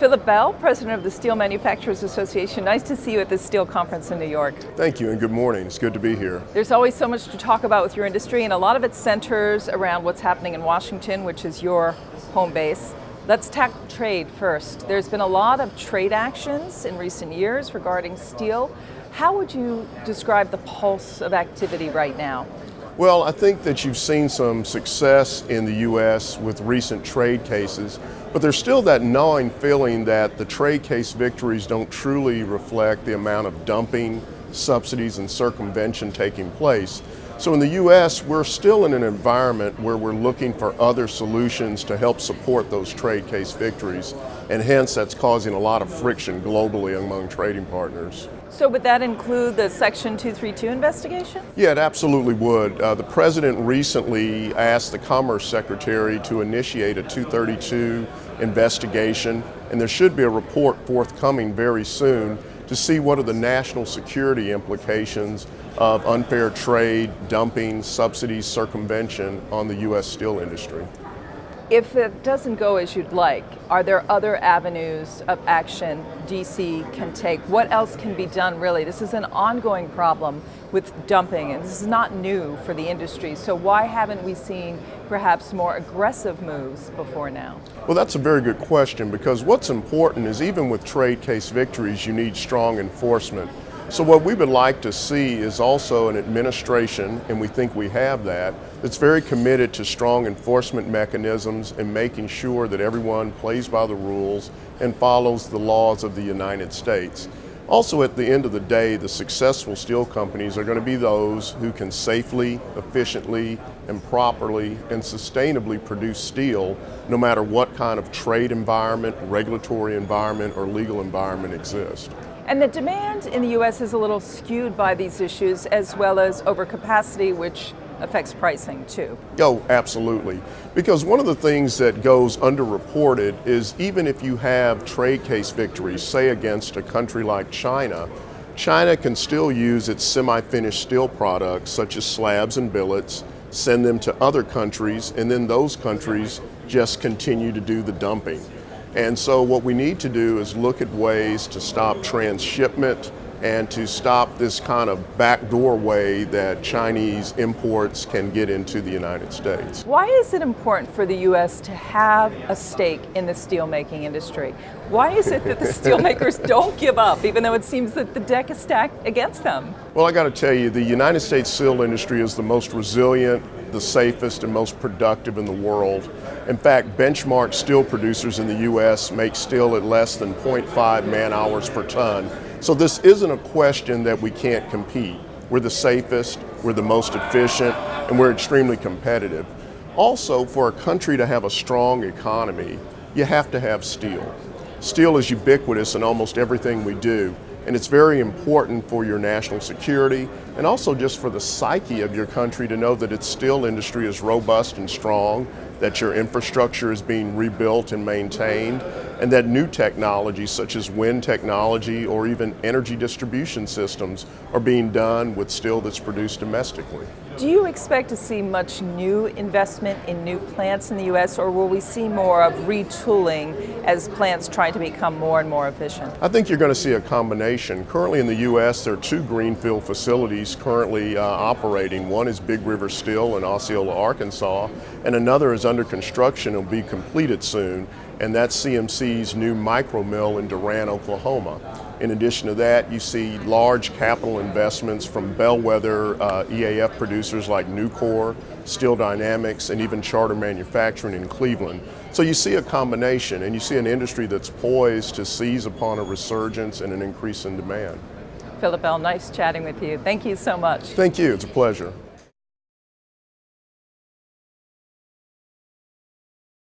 Philip Bell, President of the Steel Manufacturers Association. Nice to see you at this steel conference in New York. Thank you and good morning. It's good to be here. There's always so much to talk about with your industry, and a lot of it centers around what's happening in Washington, which is your home base. Let's tackle trade first. There's been a lot of trade actions in recent years regarding steel. How would you describe the pulse of activity right now? Well, I think that you've seen some success in the U.S. with recent trade cases, but there's still that gnawing feeling that the trade case victories don't truly reflect the amount of dumping, subsidies, and circumvention taking place. So in the U.S., we're still in an environment where we're looking for other solutions to help support those trade case victories, and hence that's causing a lot of friction globally among trading partners. So would that include the Section 232 investigation? Yeah, it absolutely would. The President recently asked the Commerce Secretary to initiate a 232 investigation, and there should be a report forthcoming very soon to see what are the national security implications of unfair trade, dumping, subsidies, circumvention on the U.S. steel industry. If it doesn't go as you'd like, are there other avenues of action DC can take? What else can be done, really? This is an ongoing problem with dumping, and this is not new for the industry. So why haven't we seen perhaps more aggressive moves before now? Well, that's a very good question, because what's important is even with trade case victories, you need strong enforcement. So what we would like to see is also an administration, and we think we have that, that's very committed to strong enforcement mechanisms and making sure that everyone plays by the rules and follows the laws of the United States. Also, at the end of the day, the successful steel companies are going to be those who can safely, efficiently, and properly and sustainably produce steel, no matter what kind of trade environment, regulatory environment, or legal environment exists. And the demand in the U.S. is a little skewed by these issues, as well as overcapacity, which affects pricing too. Oh, absolutely. Because one of the things that goes underreported is even if you have trade case victories, say against a country like China, China can still use its semi-finished steel products, such as slabs and billets, send them to other countries, and then those countries just continue to do the dumping. And so what we need to do is look at ways to stop transshipment and to stop this kind of backdoor way that Chinese imports can get into the United States. Why is it important for the U.S. to have a stake in the steelmaking industry? Why is it that the steelmakers don't give up, even though it seems that the deck is stacked against them? Well, I got to tell you, the United States steel industry is the most resilient, the safest, and most productive in the world. In fact, benchmark steel producers in the U.S. make steel at less than 0.5 man-hours per ton. So this isn't a question that we can't compete. We're the safest, we're the most efficient, and we're extremely competitive. Also, for a country to have a strong economy, you have to have steel. Steel is ubiquitous in almost everything we do, and it's very important for your national security and also just for the psyche of your country to know that its steel industry is robust and strong, that your infrastructure is being rebuilt and maintained, and that new technologies such as wind technology or even energy distribution systems are being done with steel that's produced domestically. Do you expect to see much new investment in new plants in the U.S., or will we see more of retooling as plants try to become more and more efficient? I think you're going to see a combination. Currently in the U.S., there are two greenfield facilities currently operating. One is Big River Steel in Osceola, Arkansas, and another is under construction and will be completed soon, and that's CMC's new micro mill in Durant, Oklahoma. In addition to that, you see large capital investments from bellwether EAF producers like Nucor, Steel Dynamics, and even Charter Manufacturing in Cleveland. So you see a combination, and you see an industry that's poised to seize upon a resurgence and an increase in demand. Philip Bell, nice chatting with you. Thank you so much. Thank you. It's a pleasure.